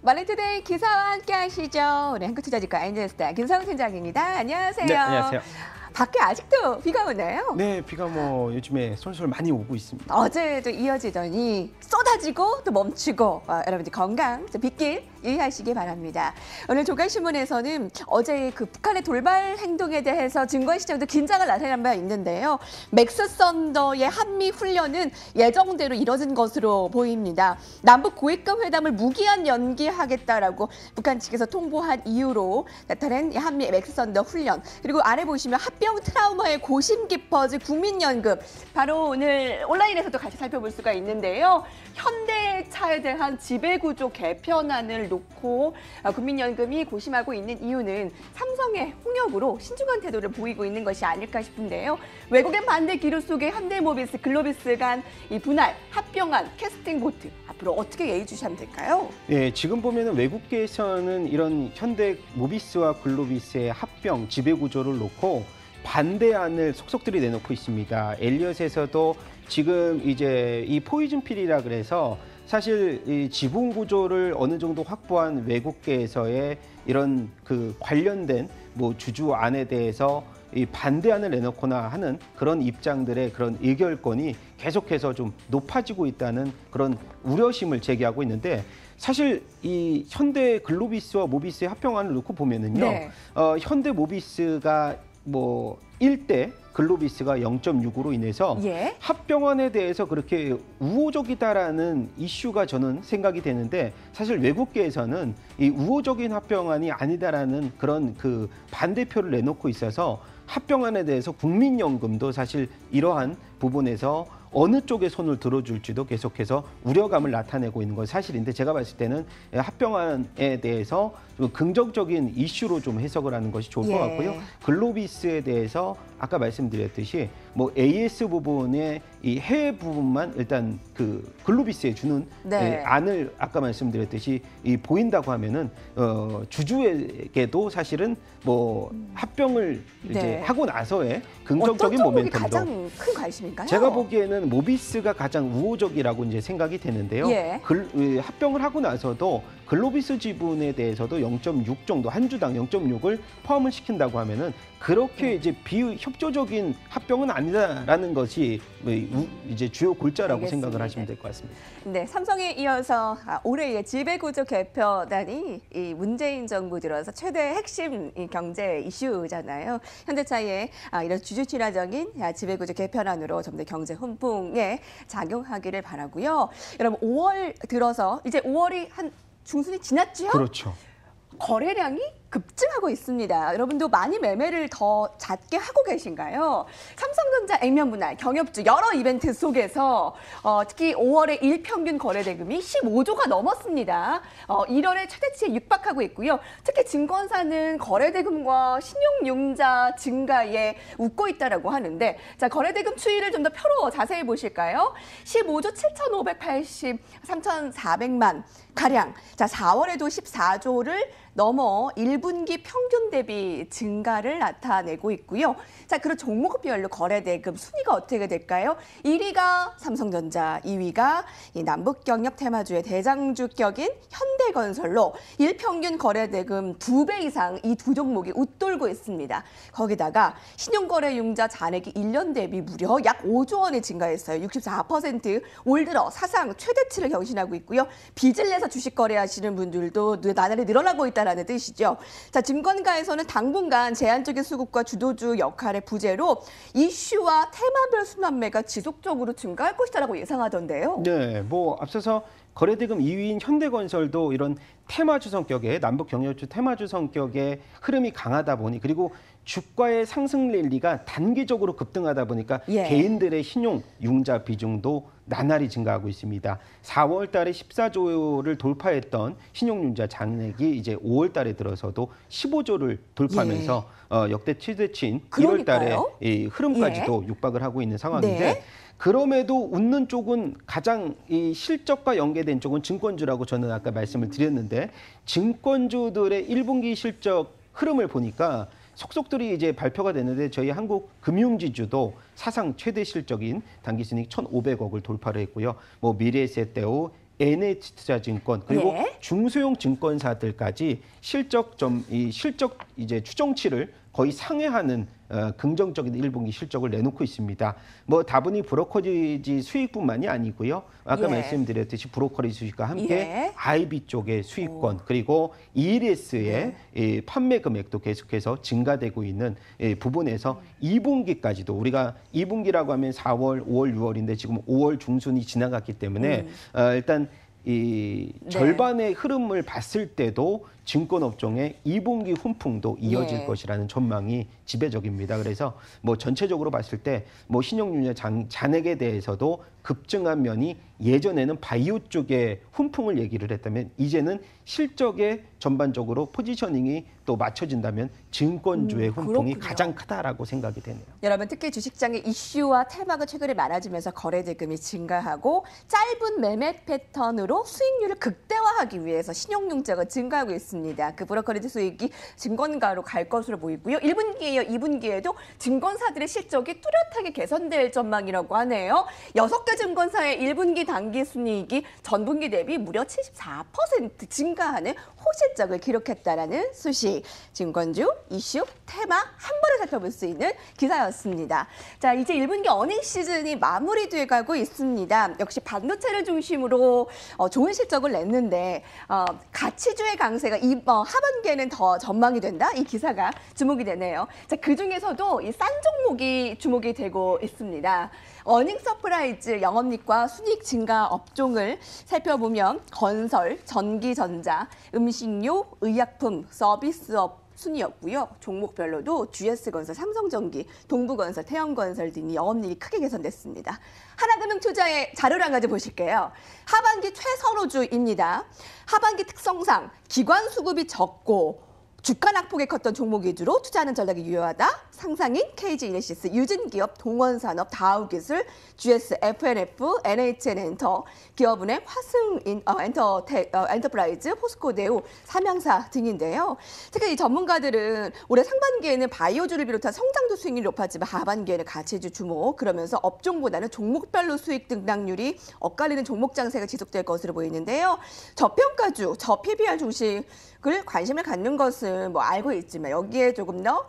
말렌투데이 기사와 함께 하시죠. 오늘 한국투자증권 엔젤스타 김성훈 팀장입니다. 안녕하세요. 네, 안녕하세요. 밖에 아직도 비가 오나요? 네, 비가 뭐 요즘에 솔솔 많이 오고 있습니다. 어제도 이어지더니 쏟아지고 또 멈추고 여러분들 건강, 빗길 유의하시기 바랍니다. 오늘 조간신문에서는 어제 그 북한의 돌발 행동에 대해서 증권시장도 긴장을 나타낸 바 있는데요. 맥스 썬더의 한미 훈련은 예정대로 이뤄진 것으로 보입니다. 남북 고위급 회담을 무기한 연기하겠다라고 북한 측에서 통보한 이유로 나타낸 한미 맥스 썬더 훈련. 그리고 아래 보시면 합병 트라우마에 고심 깊어진 국민연금. 바로 오늘 온라인에서도 같이 살펴볼 수가 있는데요. 현대차에 대한 지배구조 개편안을 놓고 국민연금이 고심하고 있는 이유는 삼성의 홍역으로 신중한 태도를 보이고 있는 것이 아닐까 싶은데요. 외국의 반대 기류 속에 현대모비스, 글로비스 간 이 분할, 합병안, 캐스팅 보트 앞으로 어떻게 예의주시하면 될까요? 네, 지금 보면은 외국계에서는 이런 현대모비스와 글로비스의 합병 지배구조를 놓고 반대안을 속속들이 내놓고 있습니다. 엘리엇에서도 지금 이제 이 포이즌 필이라 그래서 사실 이 지분 구조를 어느 정도 확보한 외국계에서의 이런 그 관련된 뭐 주주안에 대해서 이 반대안을 내놓거나 하는 그런 입장들의 그런 의결권이 계속해서 좀 높아지고 있다는 그런 우려심을 제기하고 있는데 사실 이 현대 글로비스와 모비스의 합병안을 놓고 보면은요, 네. 현대 모비스가 뭐 1대 글로비스가 0.6으로 인해서 예. 합병안에 대해서 그렇게 우호적이다라는 이슈가 저는 생각이 되는데 사실 외국계에서는 이 우호적인 합병안이 아니다라는 그런 그 반대표를 내놓고 있어서 합병안에 대해서 국민연금도 사실 이러한 부분에서 어느 쪽에 손을 들어줄지도 계속해서 우려감을 나타내고 있는 건 사실인데 제가 봤을 때는 합병안에 대해서 좀 긍정적인 이슈로 좀 해석을 하는 것이 좋을 것 같고요. 글로비스에 대해서 아까 말씀드렸듯이 뭐 AS 부분의 이 해외 부분만 일단 그 글로비스에 주는 안을 아까 말씀드렸듯이 이 보인다고 하면은 주주에게도 사실은 뭐 합병을 이제 하고 나서의 긍정적인 모멘텀도 가장 큰 관심인가요? 제가 보기에는 모비스가 가장 우호적이라고 이제 생각이 되는데요. 합병을 하고 나서도 글로비스 지분에 대해서도 0.6 정도 한 주당 0.6을 포함을 시킨다고 하면은 그렇게 이제 비협조적인 합병은 아니다라는 것이 이제 주요 골자라고 생각을 하시면 될 것 같습니다. 네, 삼성에 이어서 올해의 지배구조 개편안이 이 문재인 정부 들어서 최대 핵심 경제 이슈잖아요. 현대차의 이런 주주 친화적인 지배구조 개편안으로 좀 더 경제 훈풍에 작용하기를 바라고요. 여러분 5월 들어서 이제 5월이 한 중순이 지났죠? 그렇죠. 거래량이 급증하고 있습니다. 여러분도 많이 매매를 더 잦게 하고 계신가요? 삼성전자 액면 분할, 경협주 여러 이벤트 속에서 특히 5월의 일평균 거래 대금이 15조가 넘었습니다. 1월에 최대치에 육박하고 있고요. 특히 증권사는 거래 대금과 신용융자 증가에 웃고 있다라고 하는데 자, 거래 대금 추이를 좀 더 표로 자세히 보실까요? 15조 7,580, 3,400만 가량. 자, 4월에도 14조를 넘어 1분기 평균 대비 증가를 나타내고 있고요. 자, 그리고 종목별로 거래대금 순위가 어떻게 될까요? 1위가 삼성전자, 2위가 이 남북경협 테마주의 대장주격인 현대건설로 일평균 거래대금 2배 이상 이 두 종목이 웃돌고 있습니다. 거기다가 신용거래융자 잔액이 1년 대비 무려 약 5조 원이 증가했어요. 64%올 들어 사상 최대치를 경신하고 있고요. 빚을 내서 주식 거래하시는 분들도 나날이 늘어나고 있다는 뜻이죠. 자, 증권가에서는 당분간 제한적인 수급과 주도주 역할의 부재로 이슈와 테마별 순환매가 지속적으로 증가할 것이라고 예상하던데요. 네, 뭐 앞서서 거래대금 2위인 현대건설도 이런 테마주 성격의 남북 경협주 테마주 성격의 흐름이 강하다 보니 그리고 주가의 상승 랠리가 단기적으로 급등하다 보니까 개인들의 신용 융자 비중도 나날이 증가하고 있습니다. 4월 달에 14조를 돌파했던 신용융자 잔액이 이제 5월 달에 들어서도 15조를 돌파하면서 역대 최대치인 1월 달에 이 흐름까지도 육박을 하고 있는 상황인데 그럼에도 웃는 쪽은 가장 이 실적과 연계된 쪽은 증권주라고 저는 아까 말씀을 드렸는데 증권주들의 1분기 실적 흐름을 보니까 속속들이 이제 발표가 됐는데 저희 한국 금융지주도 사상 최대 실적인 당기순이익 1,500억을 돌파를 했고요. 뭐 미래에셋대우, NH투자증권 그리고 예. 중소형 증권사들까지 실적 이제 추정치를 거의 상회하는 긍정적인 1분기 실적을 내놓고 있습니다. 뭐 다분히 브로커리지 수익뿐만이 아니고요. 아까 예. 말씀드렸듯이 브로커리 수익과 함께 예. IB 쪽의 수익권 그리고 ELS의 판매 금액도 계속해서 증가되고 있는 부분에서 2분기까지도 우리가 2분기라고 하면 4월, 5월, 6월인데 지금 5월 중순이 지나갔기 때문에 일단 이 네. 절반의 흐름을 봤을 때도 증권업종의 2분기 훈풍도 이어질 예. 것이라는 전망이 지배적입니다. 그래서 뭐 전체적으로 봤을 때 뭐 신용융자 잔액에 대해서도 급증한 면이 예전에는 바이오 쪽에 훈풍을 얘기를 했다면 이제는 실적에 전반적으로 포지셔닝이 또 맞춰진다면 증권주의 훈풍이 그렇군요. 가장 크다라고 생각이 되네요. 여러분 특히 주식장의 이슈와 테마가 최근에 많아지면서 거래 대금이 증가하고 짧은 매매 패턴으로 수익률을 극대화하기 위해서 신용융자가 증가하고 있습니다. 그 브로커리지 수익이 증권가로 갈 것으로 보이고요. 1분기에 이어 2분기에도 증권사들의 실적이 뚜렷하게 개선될 전망이라고 하네요. 6개 증권사의 1분기 단기 순이익이 전분기 대비 무려 74% 증가하는 호실적을 기록했다라는 소식. 증권주, 이슈, 테마 한 번에 살펴볼 수 있는 기사였습니다. 자, 이제 1분기 어닝 시즌이 마무리돼 가고 있습니다. 역시 반도체를 중심으로 좋은 실적을 냈는데 가치주의 강세가 하반기에는 더 전망이 된다. 이 기사가 주목이 되네요. 자, 그 중에서도 이 싼 종목이 주목이 되고 있습니다. 어닝 서프라이즈 영업이익과 순이익 증가 업종을 살펴보면 건설, 전기전자, 음식료, 의약품, 서비스업 순이었고요. 종목별로도 GS건설, 삼성전기, 동부건설, 태영건설 등이 영업이익이 크게 개선됐습니다. 하나금융투자의 자료를 한 가지 보실게요. 하반기 최선호주입니다. 하반기 특성상 기관 수급이 적고 주가 낙폭이 컸던 종목 위주로 투자하는 전략이 유효하다. 상상인, KG이네시스, 유진기업, 동원산업, 다우기술, GS, FNF, NHN엔터, 기업은행, 화승인, 엔터프라이즈, 포스코대우, 삼양사 등인데요. 특히 이 전문가들은 올해 상반기에는 바이오주를 비롯한 성장주 수익률이 높았지만 하반기에는 가치주 주목, 그러면서 업종보다는 종목별로 수익 등락률이 엇갈리는 종목 장세가 지속될 것으로 보이는데요. 저평가주, 저PBR 주식을 관심을 갖는 것은 뭐 알고 있지만 여기에 조금 더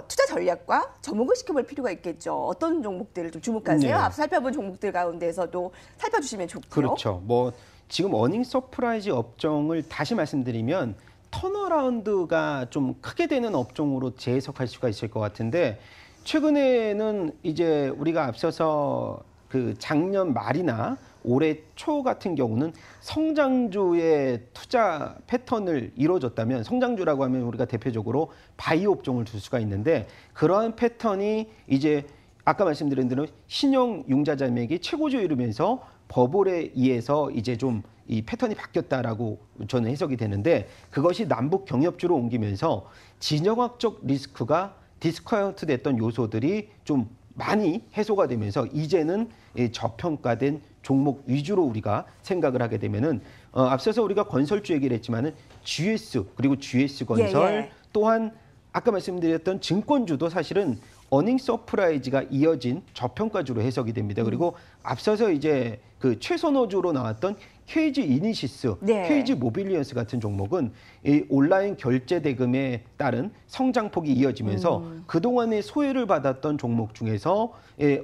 투자 전략과 접목을 시켜볼 필요가 있겠죠. 어떤 종목들을 좀 주목하세요? 네. 앞서 살펴본 종목들 가운데서도 살펴주시면 좋고요. 그렇죠. 뭐 지금 어닝 서프라이즈 업종을 다시 말씀드리면 턴어라운드가 좀 크게 되는 업종으로 재해석할 수가 있을 것 같은데 최근에는 이제 우리가 앞서서 그 작년 말이나 올해 초 같은 경우는 성장주의 투자 패턴을 이루어졌다면 성장주라고 하면 우리가 대표적으로 바이오 업종을 둘 수가 있는데 그러한 패턴이 이제 아까 말씀드린 대로 신용 융자 잔액이 최고조에 이르면서 버블에 의해서 이제 좀 이 패턴이 바뀌었다라고 저는 해석이 되는데 그것이 남북 경협주로 옮기면서 진영학적 리스크가 디스카운트 됐던 요소들이 좀 많이 해소가 되면서 이제는 저평가된 종목 위주로 우리가 생각을 하게 되면은 앞서서 우리가 건설주 얘기를 했지만은 GS 그리고 GS 건설 예. 또한 아까 말씀드렸던 증권주도 사실은 어닝 서프라이즈가 이어진 저평가주로 해석이 됩니다. 그리고 앞서서 이제 그 최선호주로 나왔던 KG 이니시스, 네. KG 모빌리언스 같은 종목은 이 온라인 결제 대금에 따른 성장폭이 이어지면서 그동안의 소외를 받았던 종목 중에서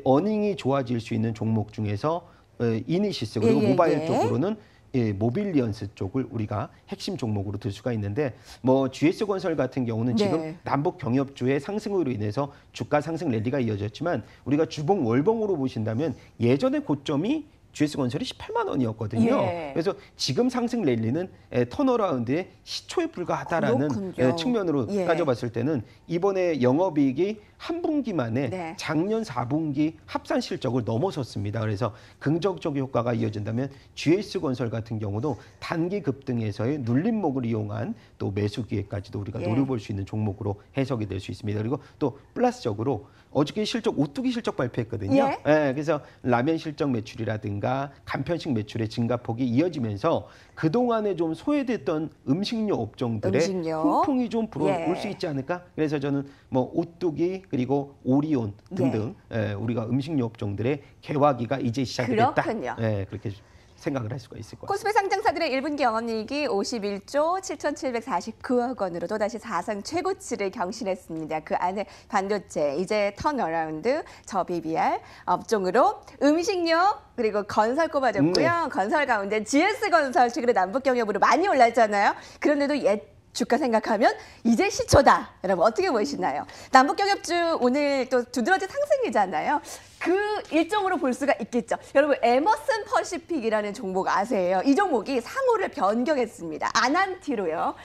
어닝이 좋아질 수 있는 종목 중에서 이니시스 그리고 모바일 쪽으로는 모빌리언스 쪽을 우리가 핵심 종목으로 들 수가 있는데 뭐 GS건설 같은 경우는 지금 남북 경협주의 상승으로 인해서 주가 상승 랠리가 이어졌지만 우리가 주봉 월봉으로 보신다면 예전의 고점이 GS건설이 18만 원이었거든요. 예. 그래서 지금 상승 랠리는 턴어라운드의 시초에 불과하다라는 그렇군요. 측면으로 따져봤을 때는 이번에 영업이익이 한 분기 만에 작년 4분기 합산 실적을 넘어섰습니다. 그래서 긍정적인 효과가 이어진다면 GS건설 같은 경우도 단기 급등에서의 눌림목을 이용한 또 매수 기회까지도 우리가 노려볼 수 있는 종목으로 해석이 될 수 있습니다. 그리고 또 플러스적으로 어저께 실적 오뚜기 실적 발표했거든요. 그래서 라면 실적 매출이라든가 간편식 매출의 증가폭이 이어지면서 그동안에 좀 소외됐던 음식료 업종들의 훈풍이 좀 불어올 수 있지 않을까? 그래서 저는 뭐 오뚜기 그리고 오리온 등등 우리가 음식료 업종들의 개화기가 이제 시작이 됐다. 그렇군요. 그렇게 생각을 할 수가 있을 것 같습니다. 코스피 상장사들의 1분기 영업이익이 51조 7,749억 원으로 또다시 사상 최고치를 경신했습니다. 그 안에 반도체, 이제 턴어라운드, 저비비알, 업종으로 음식료, 그리고 건설 꼽아줬고요. 건설 가운데 GS건설 최근에 남북경협으로 많이 올랐잖아요. 그런데도 주가 생각하면 이제 시초다. 여러분 어떻게 보시나요? 남북경협주 오늘 또 두드러진 상승이잖아요. 그 일정으로 볼 수가 있겠죠. 여러분 에머슨 퍼시픽이라는 종목 아세요? 이 종목이 상호를 변경했습니다. 아난티로요.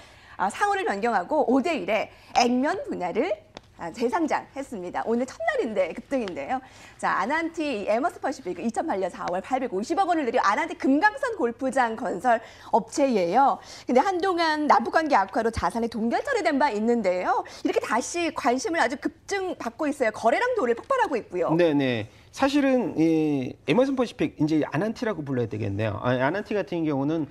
상호를 변경하고 5대1에 액면 분할을 재상장했습니다. 오늘 첫날인데 급등인데요. 자, 아난티 에머스 퍼시픽 2008년 4월 850억 원을 들여 아난티 금강산 골프장 건설 업체예요. 근데 한동안 남북관계 악화로 자산이 동결 처리된 바 있는데요. 이렇게 다시 관심을 아주 급증받고 있어요. 거래량도 오늘 폭발하고 있고요. 네네. 사실은 이 에머슨 퍼시픽 이제 아난티라고 불러야 되겠네요. 아난티 같은 경우는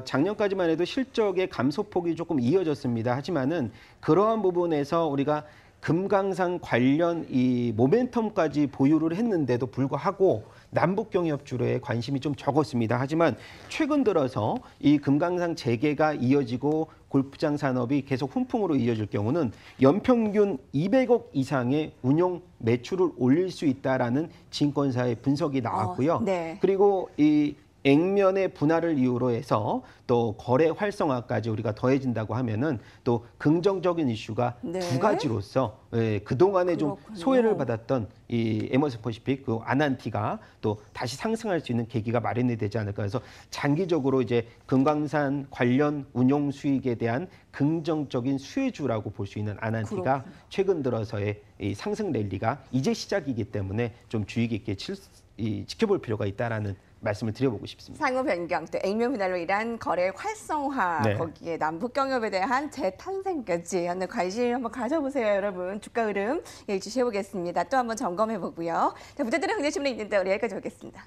작년까지만 해도 실적의 감소폭이 조금 이어졌습니다. 하지만은 그러한 부분에서 우리가 금강산 관련 이 모멘텀까지 보유를 했는데도 불구하고 남북경협주로에 관심이 좀 적었습니다. 하지만 최근 들어서 이 금강산 재개가 이어지고 골프장 산업이 계속 훈풍으로 이어질 경우는 연평균 200억 이상의 운용 매출을 올릴 수 있다라는 증권사의 분석이 나왔고요. 네. 그리고 이 액면의 분할을 이유로 해서 또 거래 활성화까지 우리가 더해진다고 하면은 또 긍정적인 이슈가 네. 두 가지로서 그동안에 좀 그렇군요. 소외를 받았던 이 에머슨 퍼시픽 그 아난티가 또 다시 상승할 수 있는 계기가 마련이 되지 않을까 해서 장기적으로 이제 금강산 관련 운용 수익에 대한 긍정적인 수혜주라고 볼 수 있는 아난티가 그렇군요. 최근 들어서의 이 상승 랠리가 이제 시작이기 때문에 좀 주의 깊게 지켜볼 필요가 있다라는 말씀을 드려보고 싶습니다. 상호 변경, 또 액면 분할로 인한 거래 활성화, 네. 거기에 남북경협에 대한 재탄생까지 관심 한번 가져보세요, 여러분. 주가 흐름 주시해보겠습니다. 또 한번 점검해보고요. 자, 부자들의 흥대신문에 있는데 우리 여기까지 보겠습니다.